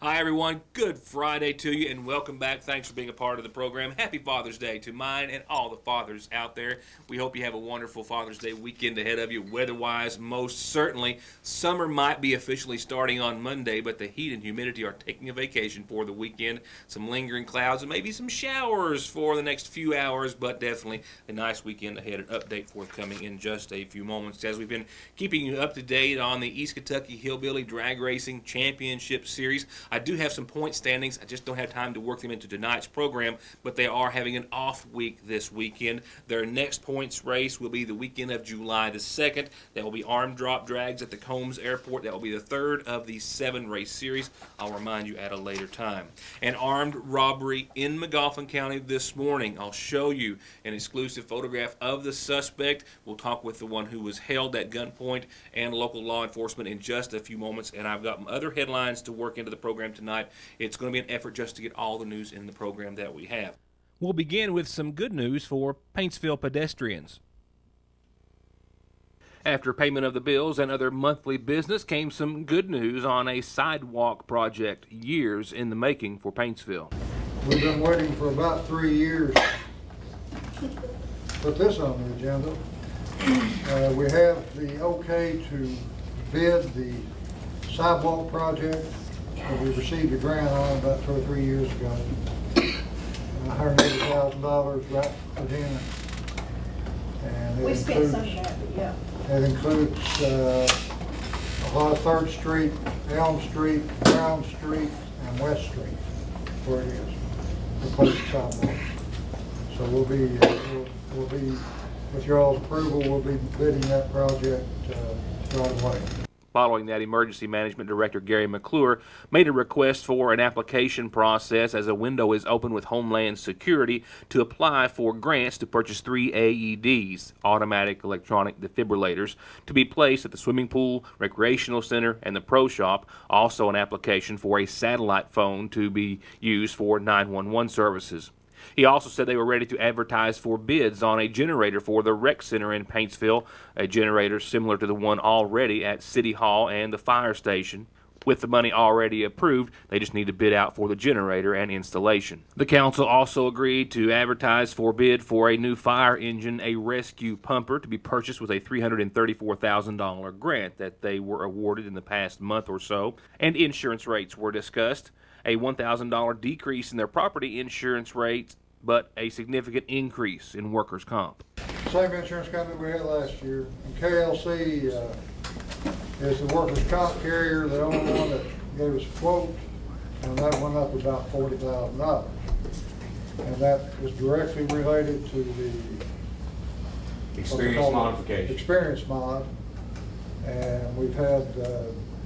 Hi, everyone. Good Friday to you, and welcome back. Thanks for being a part of the program. Happy Father's Day to mine and all the fathers out there. We hope you have a wonderful Father's Day weekend ahead of you. Weather-wise, most certainly, summer might be officially starting on Monday, but the heat and humidity are taking a vacation for the weekend. Some lingering clouds and maybe some showers for the next few hours, but definitely a nice weekend ahead. An update forthcoming in just a few moments as we've been keeping you up to date on the East Kentucky Hillbilly Drag Racing Championship Series. I do have some point standings. I just don't have time to work them into tonight's program, but they are having an off week this weekend. Their next points race will be the weekend of July the 2nd. That will be arm drop drags at the Combs Airport. That will be the third of the 7-race series. I'll remind you at a later time. An armed robbery in McGoffin County this morning. I'll show you an exclusive photograph of the suspect. We'll talk with the one who was held at gunpoint and local law enforcement in just a few moments, and I've got other headlines to work into the program tonight. It's going to be an effort just to get all the news in the program that we have. We'll begin with some good news for Paintsville pedestrians. After payment of the bills and other monthly business came some good news on a sidewalk project years in the making for Paintsville. We've been waiting for about 3 years to put this on the agenda. We have the okay to bid the sidewalk project that we received a grant on about 2 or 3 years ago. $180,000 right again. And We spent some of that, but yeah. That includes a lot of 3rd Street, Elm Street, Brown Street, and West Street, where it is, replacing sidewalks. So we'll be, with your all's approval, we'll be bidding that project right away. Following that, Emergency Management Director Gary McClure made a request for an application process as a window is open with Homeland Security to apply for grants to purchase 3 AEDs, automatic electronic defibrillators, to be placed at the swimming pool, recreational center, and the pro shop. Also an application for a satellite phone to be used for 911 services. He also said they were ready to advertise for bids on a generator for the rec center in Paintsville, a generator similar to the one already at City Hall and the fire station. With the money already approved, they just need to bid out for the generator and installation. The council also agreed to advertise for bid for a new fire engine, a rescue pumper, to be purchased with a $334,000 grant that they were awarded in the past month or so, and insurance rates were discussed. A $1,000 decrease in their property insurance rates, but a significant increase in workers' comp. Same insurance company we had last year. And KLC is the workers' comp carrier, the only one that gave us a quote, and that went up about $40,000. And that is directly related to the experience modification. Experience mod. And we've had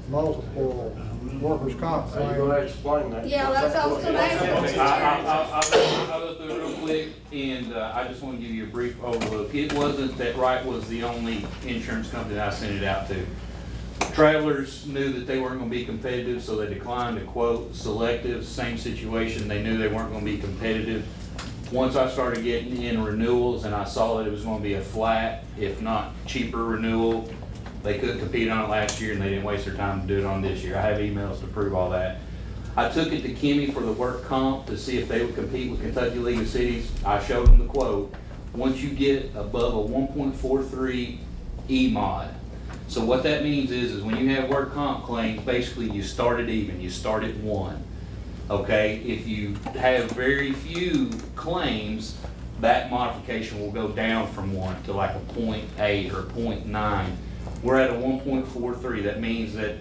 multiple workers' comp claims. You're going to explain that. Yeah, that's all I'm asking. I'll go through it real quick, and I just want to give you a brief overlook. It wasn't that Wright was the only insurance company that I sent it out to. Travelers knew that they weren't going to be competitive, so they declined to quote. Selective, same situation. They knew they weren't going to be competitive. Once I started getting in renewals and I saw that it was going to be a flat, if not cheaper renewal, they couldn't compete on it last year and they didn't waste their time to do it on this year. I have emails to prove all that. I took it to Kimmy for the work comp to see if they would compete with Kentucky League of Cities. I showed them the quote. Once you get above a 1.43 E-mod, so what that means is when you have work comp claims, basically you start it even, you start at 1. Okay, if you have very few claims, that modification will go down from 1 to like a 0.8 or 0.9. We're at a 1.43. That means that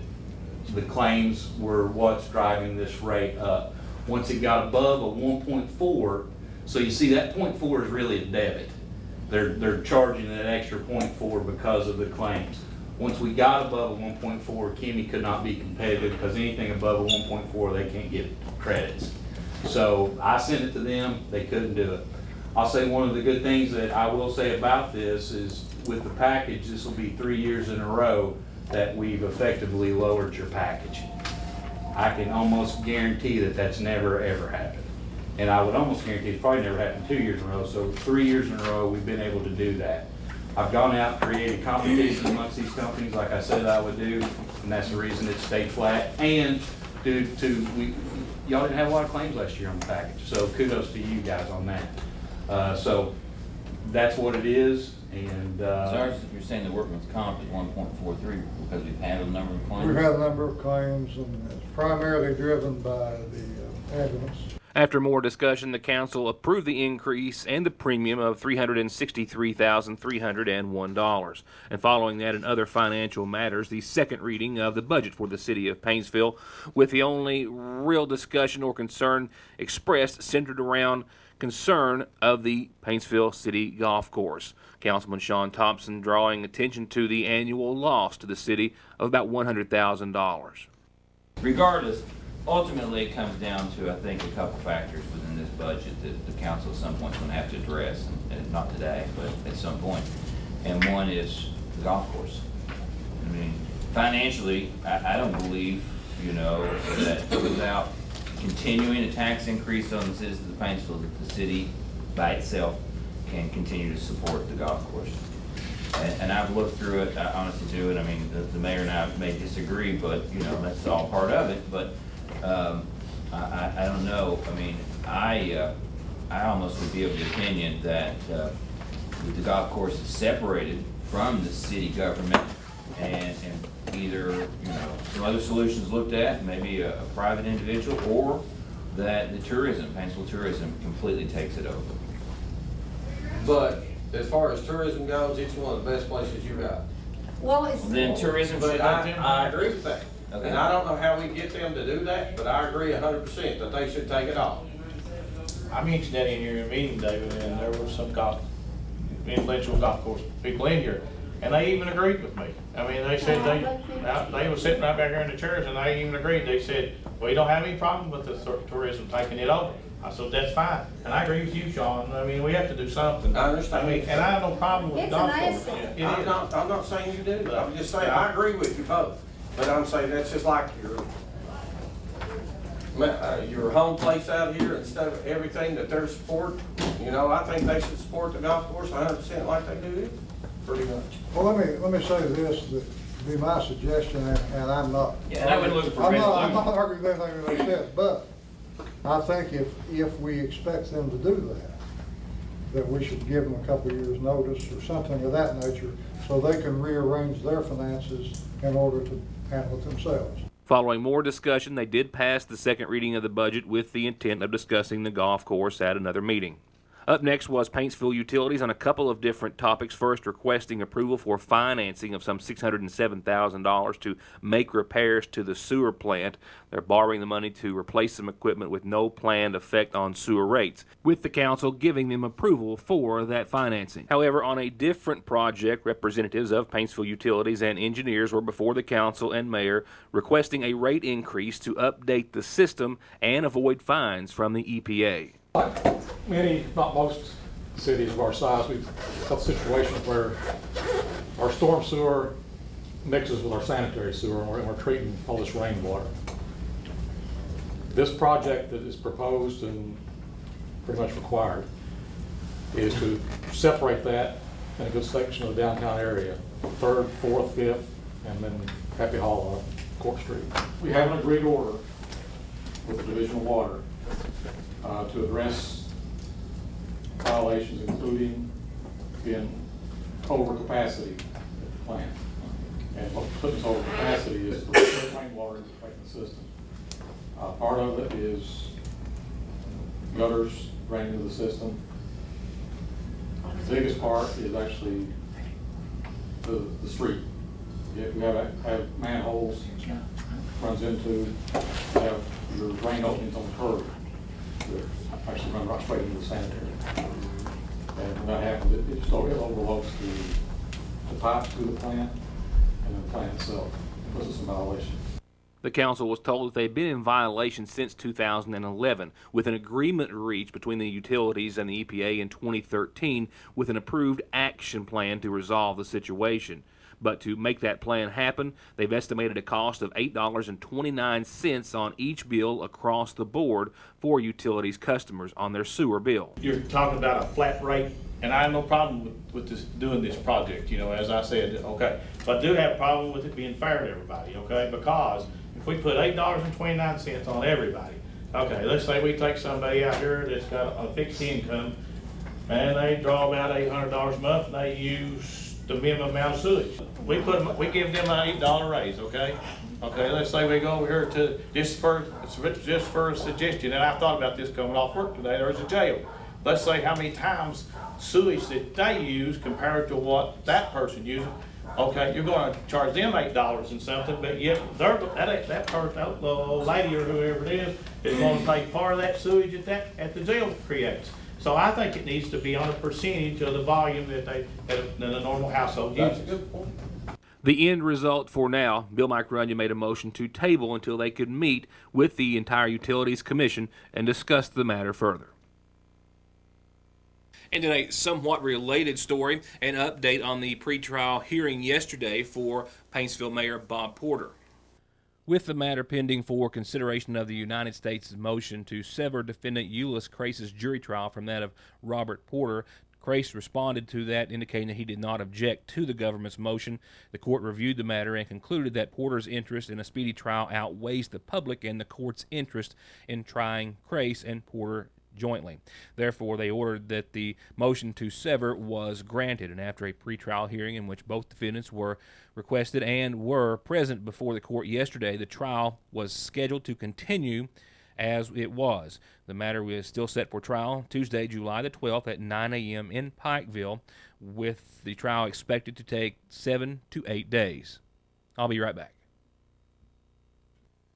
the claims were what's driving this rate up. Once it got above a 1.4, so you see that 0.4 is really a debit. They're charging that extra 0.4 because of the claims. Once we got above a 1.4, Kimmy could not be competitive because anything above a 1.4, they can't get credits. So I sent it to them, they couldn't do it. I'll say one of the good things that I will say about this is with the package, this will be 3 years in a row that we've effectively lowered your package. I can almost guarantee that that's never ever happened. And I would almost guarantee it's probably never happened 2 years in a row. So 3 years in a row, we've been able to do that. I've gone out and created competition amongst these companies like I said I would do, and that's the reason it stayed flat. And due to, y'all didn't have a lot of claims last year on the package, so kudos to you guys on that. So that's what it is, and. So ours, you're saying the workman's comp is 1.43 because we've had a number of claims? We've had a number of claims, and it's primarily driven by the ambulance. After more discussion, the council approved the increase and the premium of $363,301. And following that and other financial matters, the second reading of the budget for the city of Paintsville, with the only real discussion or concern expressed centered around concern of the Paintsville City Golf Course. Councilman Sean Thompson drawing attention to the annual loss to the city of about $100,000. Regardless, ultimately it comes down to, I think, a couple factors within this budget that the council at some point is going to have to address, and not today, but at some point. And one is the golf course. I mean, financially, I don't believe, that without continuing a tax increase on the citizens of Paintsville, that the city by itself can continue to support the golf course. And I've looked through it, I honestly do, and I mean, the mayor and I may disagree, but, that's all part of it, but I don't know. I mean, I almost would be of the opinion that the golf course is separated from the city government, and either some other solutions looked at, maybe a private individual, or that the tourism, Paintsville tourism, completely takes it over. But as far as tourism goes, it's one of the best places you got. Well, it's. Then tourism should But I agree with that. Okay. And I don't know how we get them to do that, but I agree 100% that they should take it off. I mentioned that in your meeting, David, and there were some influential golf course people in here, and they even agreed with me. I mean, they said they were sitting right back there in the chairs, and they even agreed. They said, we don't have any problem with the tourism taking it over. I said, that's fine. And I agree with you, Sean. I mean, we have to do something. I understand. I mean, and I have no problem with It's golf an course. asset. It is. I'm not saying you do. I'm just saying, I agree with you both. But I'm saying that's just like your home place out here instead of everything that they're supporting. I think they should support the golf course 100% like they do it, pretty much. Well, let me say this, that would be my suggestion, and I'm not. Yeah, and I wouldn't look for I'm resolution. not arguing with anything that they said, but I think if we expect them to do that we should give them a couple of years' notice or something of that nature, so they can rearrange their finances in order to handle it themselves. Following more discussion, they did pass the second reading of the budget with the intent of discussing the golf course at another meeting. Up next was Paintsville Utilities on a couple of different topics. First, requesting approval for financing of some $607,000 to make repairs to the sewer plant. They're borrowing the money to replace some equipment with no planned effect on sewer rates, with the council giving them approval for that financing. However, on a different project, representatives of Paintsville Utilities and engineers were before the council and mayor requesting a rate increase to update the system and avoid fines from the EPA. Like many, if not most cities of our size, we've got situations where our storm sewer mixes with our sanitary sewer, and we're treating all this rainwater. This project that is proposed and pretty much required is to separate that in a good section of the downtown area, 3rd, 4th, 5th, and then Happy Hall on Court Street. We have an agreed order with the Division of Water to address violations, including in overcapacity at the plant. And what puts overcapacity is the rainwater is affecting the system. Part of it is gutters draining into the system. The biggest part is actually the street. We have manholes runs into, have your drain openings on the curb that actually run right straight into the sanitary. And when that happens, it just overloads the pipe to the plant and the plant itself. It puts us in violation. The council was told that they've been in violation since 2011, with an agreement reached between the utilities and the EPA in 2013 with an approved action plan to resolve the situation. But to make that plan happen, they've estimated a cost of $8.29 on each bill across the board for utilities customers on their sewer bill. You're talking about a flat rate, and I have no problem with this, doing this project, as I said, okay. But I do have a problem with it being fair to everybody, okay? Because if we put $8.29 on everybody, okay, let's say we take somebody out here that's got a fixed income, and they draw about $800 a month, and they use the minimum amount of sewage. We give them an $8 raise, okay? Okay, let's say we go over here to, just for a suggestion, and I thought about this coming off work today, there's a jail. Let's say how many times sewage that they use compared to what that person uses. Okay, you're gonna charge them $8 and something, but yet that person, that lady or whoever it is gonna pay part of that sewage at the jail creates. So I think it needs to be on a percentage of the volume that a normal household uses. That's a good point. The end result for now, Bill Mike Runyon made a motion to table until they could meet with the entire Utilities Commission and discuss the matter further. And in a somewhat related story, an update on the pretrial hearing yesterday for Paintsville Mayor Bob Porter. With the matter pending for consideration of the United States' motion to sever defendant Euless Crace's jury trial from that of Robert Porter, Crace responded to that, indicating that he did not object to the government's motion. The court reviewed the matter and concluded that Porter's interest in a speedy trial outweighs the public and the court's interest in trying Crace and Porter jointly. Therefore, they ordered that the motion to sever was granted, and after a pretrial hearing in which both defendants were requested and were present before the court yesterday, the trial was scheduled to continue as it was. The matter is still set for trial Tuesday, July the 12th at 9 a.m. in Pikeville, with the trial expected to take 7 to 8 days. I'll be right back.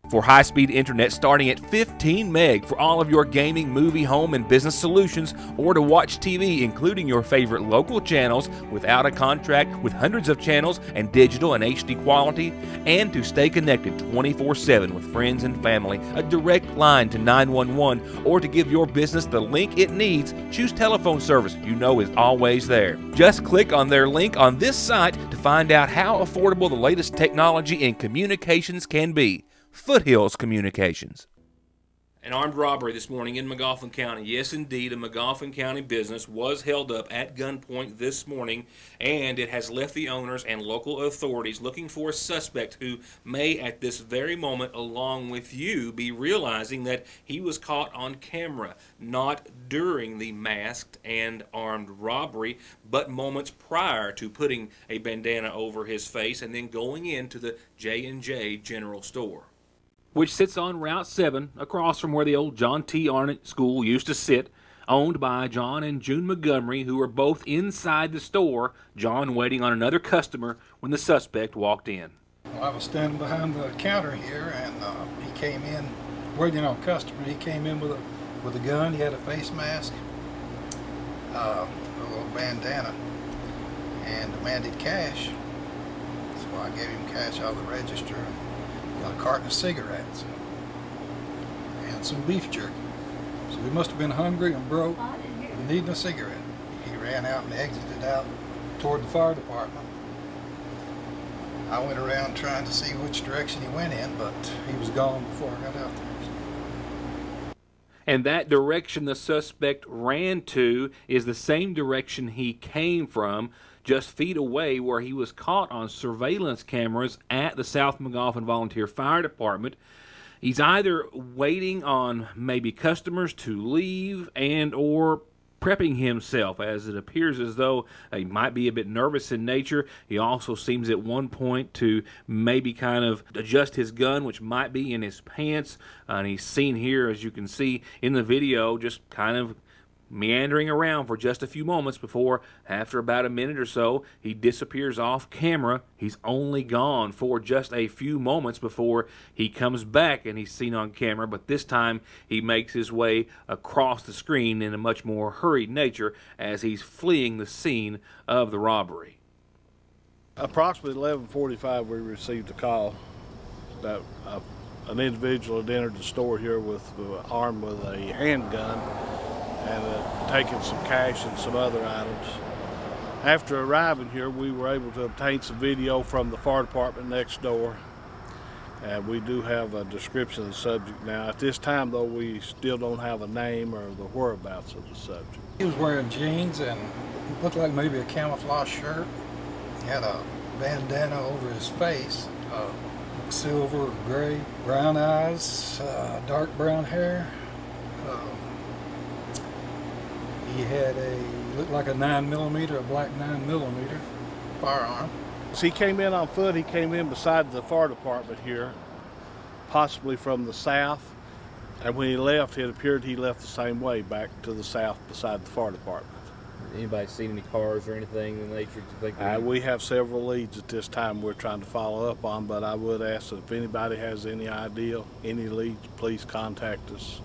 For high-speed internet starting at 15 meg for all of your gaming, movie, home, and business solutions, or to watch TV, including your favorite local channels without a contract, with hundreds of channels and digital and HD quality, and to stay connected 24/7 with friends and family, a direct line to 911, or to give your business the link it needs, choose telephone service you know is always there. Just click on their link on this site to find out how affordable the latest technology in communications can be. Foothills Communications. An armed robbery this morning in McGoffin County. Yes, indeed, a McGoffin County business was held up at gunpoint this morning, and it has left the owners and local authorities looking for a suspect who may, at this very moment, along with you, be realizing that he was caught on camera, not during the masked and armed robbery, but moments prior to putting a bandana over his face and then going into the J&J General Store, which sits on Route 7, across from where the old John T. Arnott School used to sit, owned by John and June Montgomery, who were both inside the store, John waiting on another customer when the suspect walked in. Well, I was standing behind the counter here, and he came in, waiting on a customer. He came in with a gun. He had a face mask, a little bandana, and demanded cash. So I gave him cash out of the register. Got a carton of cigarettes and some beef jerky. So he must have been hungry and broke and needing a cigarette. He ran out and exited out toward the fire department. I went around trying to see which direction he went in, but he was gone before I got out there. And that direction the suspect ran to is the same direction he came from, just feet away, where he was caught on surveillance cameras at the South McGoffin Volunteer Fire Department. He's either waiting on maybe customers to leave and or prepping himself, as it appears as though he might be a bit nervous in nature. He also seems at one point to maybe kind of adjust his gun, which might be in his pants. And he's seen here, as you can see in the video, just kind of meandering around for just a few moments before, after about a minute or so, he disappears off camera. He's only gone for just a few moments before he comes back and he's seen on camera, but this time he makes his way across the screen in a much more hurried nature as he's fleeing the scene of the robbery. Approximately 11:45 we received a call that an individual had entered the store here armed with a handgun and taken some cash and some other items. After arriving here, we were able to obtain some video from the fire department next door, and we do have a description of the subject now. At this time, though, we still don't have a name or the whereabouts of the subject. He was wearing jeans and looked like maybe a camouflage shirt. He had a bandana over his face. silver or gray, brown eyes, dark brown hair. He had looked like a 9mm, a black 9mm firearm. As he came in on foot, he came in beside the fire department here, possibly from the south. And when he left, it appeared he left the same way, back to the south beside the fire department. Anybody seen any cars or anything in the nature to think? We have several leads at this time we're trying to follow up on, but I would ask that if anybody has any idea, any leads, please contact us.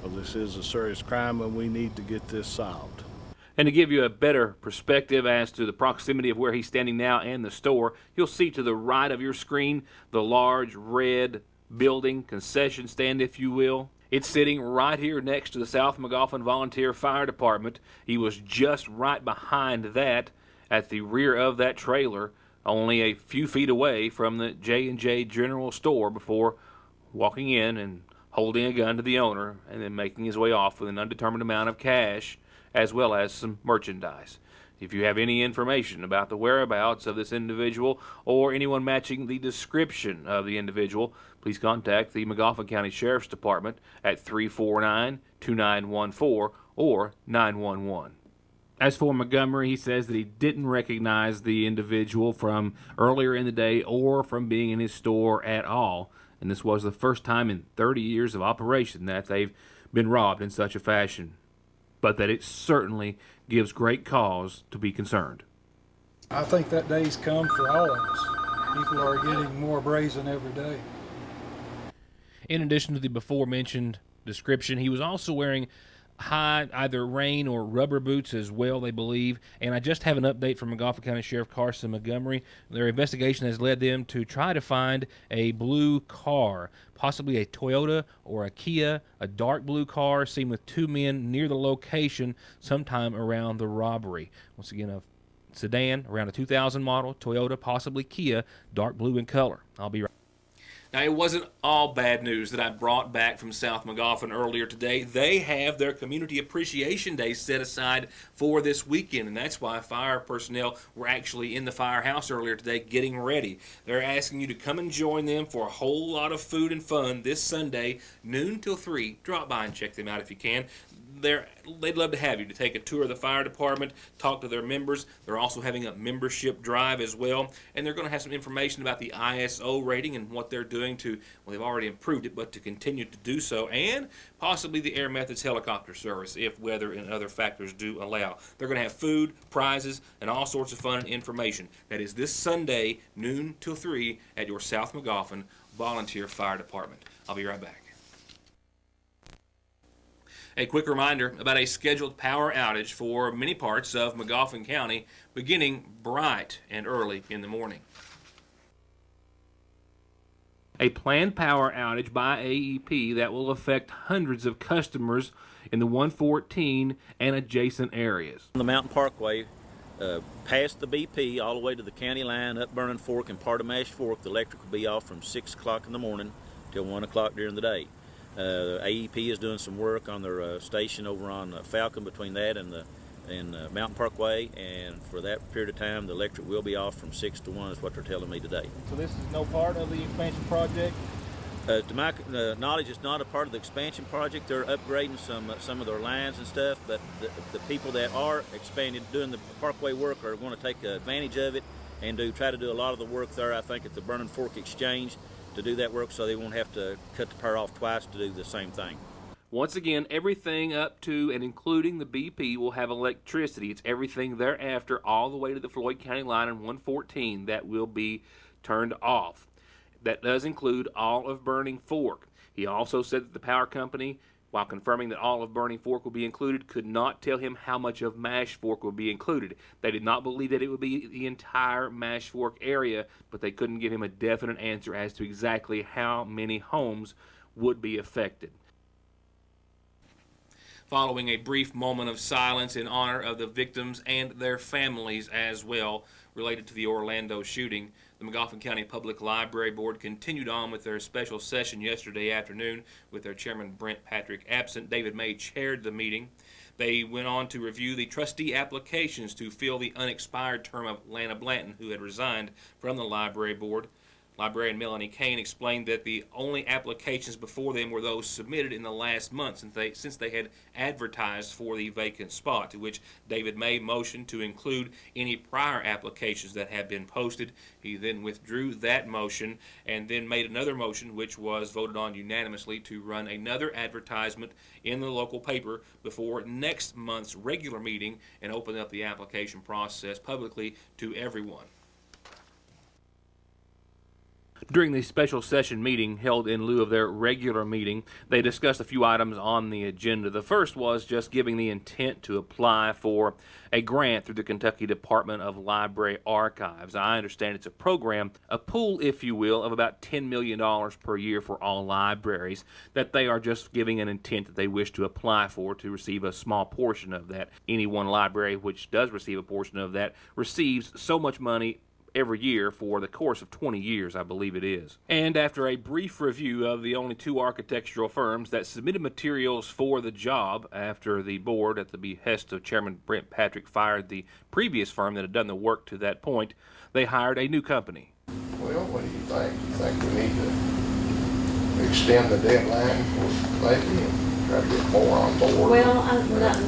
Because this is a serious crime and we need to get this solved. And to give you a better perspective as to the proximity of where he's standing now and the store, you'll see to the right of your screen the large red building, concession stand if you will. It's sitting right here next to the South Magoffin Volunteer Fire Department. He was just right behind that at the rear of that trailer, only a few feet away from the J&J General Store before walking in and holding a gun to the owner and then making his way off with an undetermined amount of cash as well as some merchandise. If you have any information about the whereabouts of this individual or anyone matching the description of the individual, please contact the Magoffin County Sheriff's Department at 349-2914 or 911. As for Montgomery, he says that he didn't recognize the individual from earlier in the day or from being in his store at all, and this was the first time in 30 years of operation that they've been robbed in such a fashion, but that it certainly gives great cause to be concerned. I think that day's come for all of us. People are getting more brazen every day. In addition to the before-mentioned description, he was also wearing high either rain or rubber boots as well, they believe. And I just have an update from Magoffin County Sheriff Carson Montgomery. Their investigation has led them to try to find a blue car, possibly a Toyota or a Kia, a dark blue car seen with two men near the location sometime around the robbery. Once again, a sedan, around a 2000 model, Toyota, possibly Kia, dark blue in color. I'll be right. Now, it wasn't all bad news that I brought back from South Magoffin earlier today. They have their Community Appreciation Day set aside for this weekend, and that's why fire personnel were actually in the firehouse earlier today getting ready. They're asking you to come and join them for a whole lot of food and fun this Sunday, noon till 3. Drop by and check them out if you can. They'd love to have you to take a tour of the fire department, talk to their members. They're also having a membership drive as well, and they're going to have some information about the ISO rating and what they're doing to, well, they've already improved it, but to continue to do so, and possibly the Air Methods helicopter service if weather and other factors do allow. They're going to have food, prizes, and all sorts of fun and information. That is this Sunday, noon till 3 at your South Magoffin Volunteer Fire Department. I'll be right back. A quick reminder about a scheduled power outage for many parts of Magoffin County beginning bright and early in the morning. A planned power outage by AEP that will affect hundreds of customers in the 114 and adjacent areas. On the Mountain Parkway, past the BP, all the way to the county line, up Burning Fork and part of Mash Fork, the electric will be off from 6 o'clock in the morning till 1 o'clock during the day. AEP is doing some work on their station over on Falcon between that and Mountain Parkway, and for that period of time the electric will be off from 6 to 1 is what they're telling me today. So this is no part of the expansion project? To my knowledge, it's not a part of the expansion project. They're upgrading some of their lines and stuff, but the people that are expanding, doing the Parkway work, are going to take advantage of it and try to do a lot of the work there, I think, at the Burning Fork Exchange, to do that work so they won't have to cut the power off twice to do the same thing. Once again, everything up to and including the BP will have electricity. It's everything thereafter all the way to the Floyd County line in 114 that will be turned off. That does include all of Burning Fork. He also said that the power company, while confirming that all of Burning Fork will be included, could not tell him how much of Mash Fork will be included. They did not believe that it would be the entire Mash Fork area, but they couldn't give him a definite answer as to exactly how many homes would be affected. Following a brief moment of silence in honor of the victims and their families as well, related to the Orlando shooting, the Magoffin County Public Library Board continued on with their special session yesterday afternoon with their chairman Brent Patrick absent. David May chaired the meeting. They went on to review the trustee applications to fill the unexpired term of Lana Blanton, who had resigned from the library board. Librarian Melanie Kane explained that the only applications before them were those submitted in the last month since they had advertised for the vacant spot, to which David May motioned to include any prior applications that had been posted. He then withdrew that motion and then made another motion, which was voted on unanimously, to run another advertisement in the local paper before next month's regular meeting and open up the application process publicly to everyone. During the special session meeting held in lieu of their regular meeting, they discussed a few items on the agenda. The first was just giving the intent to apply for a grant through the Kentucky Department of Library Archives. I understand it's a program, a pool, if you will, of about $10 million per year for all libraries, that they are just giving an intent that they wish to apply for to receive a small portion of that. Any one library which does receive a portion of that receives so much money every year for the course of 20 years, I believe it is. And after a brief review of the only two architectural firms that submitted materials for the job after the board, at the behest of Chairman Brent Patrick, fired the previous firm that had done the work to that point, they hired a new company. Well, what do you think? You think we need to extend the deadline for maybe and try to get more on board? Well, I think let's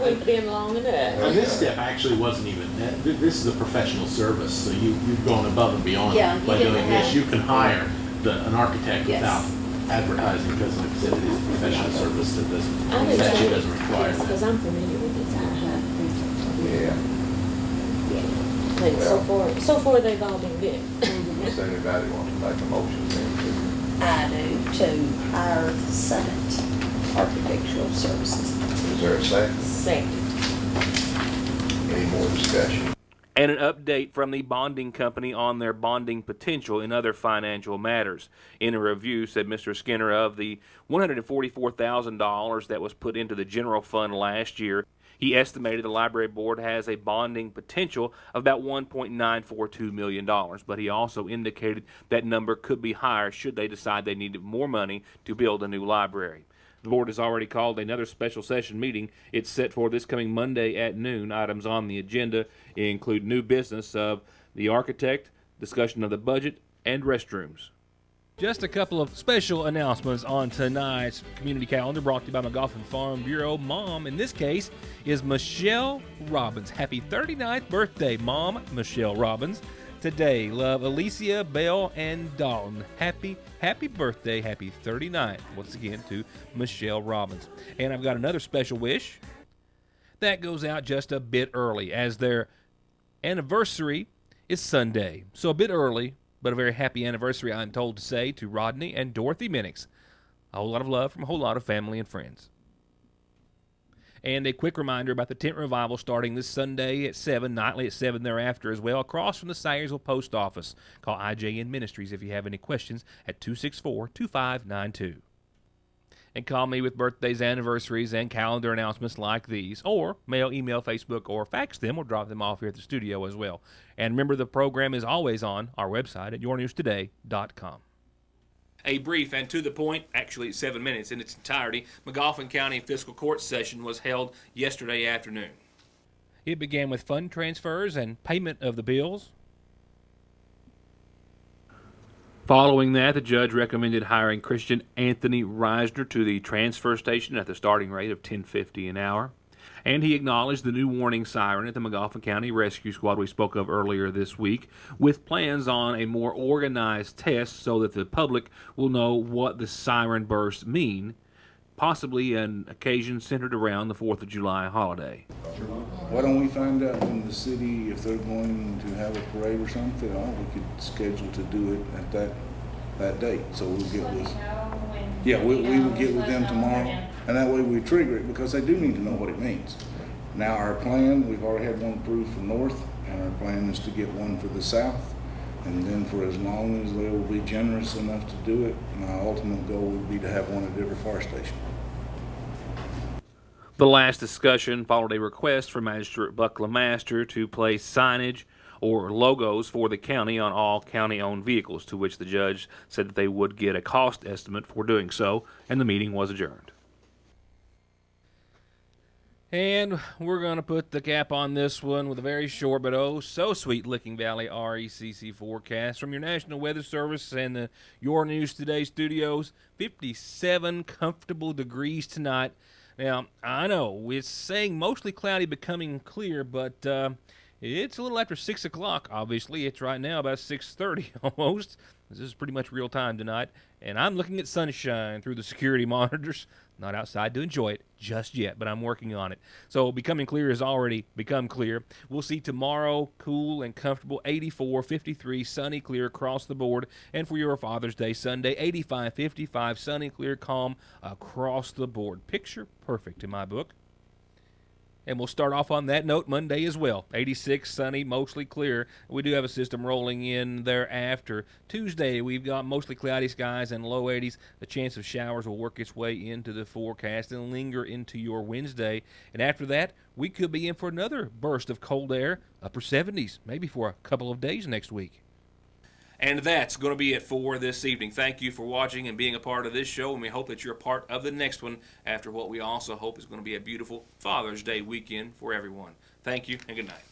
we've been long enough. And this step actually wasn't even, this is a professional service, so you've gone above and beyond by doing this. You can hire an architect without advertising, because like I said, it is a professional service that statute doesn't require that. Because I'm familiar with this. Yeah. So far they've all been good. Does anybody want to make a motion then? I do to hire Summit Architectural Services. Is there a second? Second. Any more discussion? And an update from the bonding company on their bonding potential in other financial matters. In a review, said Mr. Skinner, of the $144,000 that was put into the general fund last year, he estimated the library board has a bonding potential of about $1.942 million, but he also indicated that number could be higher should they decide they needed more money to build a new library. The board has already called another special session meeting. It's set for this coming Monday at noon. Items on the agenda include new business of the architect, discussion of the budget, and restrooms. Just a couple of special announcements on tonight's community calendar, brought to you by McGoffin Farm Bureau. Mom, in this case, is Michelle Robbins. Happy 39th birthday, Mom Michelle Robbins. Today, love Alicia, Bell, and Dalton. Happy birthday, happy 39th, once again, to Michelle Robbins. And I've got another special wish that goes out just a bit early, as their anniversary is Sunday. So a bit early, but a very happy anniversary, I'm told to say, to Rodney and Dorothy Minix. A whole lot of love from a whole lot of family and friends. And a quick reminder about the tent revival starting this Sunday at 7, nightly at 7 thereafter as well, across from the Syersville Post Office. Call IJN Ministries if you have any questions at 264-2592. And call me with birthdays, anniversaries, and calendar announcements like these, or mail, email, Facebook, or fax them, or drop them off here at the studio as well. And remember, the program is always on our website at yournewstoday.com. A brief and to the point, actually 7 minutes in its entirety, McGoffin County Fiscal Court session was held yesterday afternoon. It began with fund transfers and payment of the bills. Following that, the judge recommended hiring Christian Anthony Reisner to the transfer station at the starting rate of $10.50 an hour. And he acknowledged the new warning siren at the McGoffin County Rescue Squad we spoke of earlier this week, with plans on a more organized test so that the public will know what the siren bursts mean, possibly an occasion centered around the 4th of July holiday. Why don't we find out from the city if they're going to have a parade or something? We could schedule to do it at that date. So we'll get with, we will get with them tomorrow. And that way we trigger it, because they do need to know what it means. Now our plan, we've already had one approved for north, and our plan is to get one for the south. And then for as long as they will be generous enough to do it, my ultimate goal would be to have one at every fire station. The last discussion followed a request from Magistrate Buck LeMaster to place signage or logos for the county on all county-owned vehicles, to which the judge said that they would get a cost estimate for doing so, and the meeting was adjourned. And we're going to put the cap on this one with a very short but oh so sweet Licking Valley RECC forecast from your National Weather Service and the Your News Today studios. 57 comfortable degrees tonight. Now, I know it's saying mostly cloudy, becoming clear, but it's a little after 6 o'clock, obviously. It's right now about 6:30 almost. This is pretty much real time tonight. And I'm looking at sunshine through the security monitors. Not outside to enjoy it just yet, but I'm working on it. So becoming clear has already become clear. We'll see tomorrow cool and comfortable, 84, 53, sunny, clear across the board. And for your Father's Day Sunday, 85, 55, sunny, clear, calm across the board. Picture perfect in my book. And we'll start off on that note Monday as well. 86, sunny, mostly clear. We do have a system rolling in thereafter. Tuesday, we've got mostly cloudy skies and low 80s. The chance of showers will work its way into the forecast and linger into your Wednesday. And after that, we could be in for another burst of cold air, upper 70s, maybe for a couple of days next week. And that's going to be it for this evening. Thank you for watching and being a part of this show, and we hope that you're a part of the next one after what we also hope is going to be a beautiful Father's Day weekend for everyone. Thank you, and good night.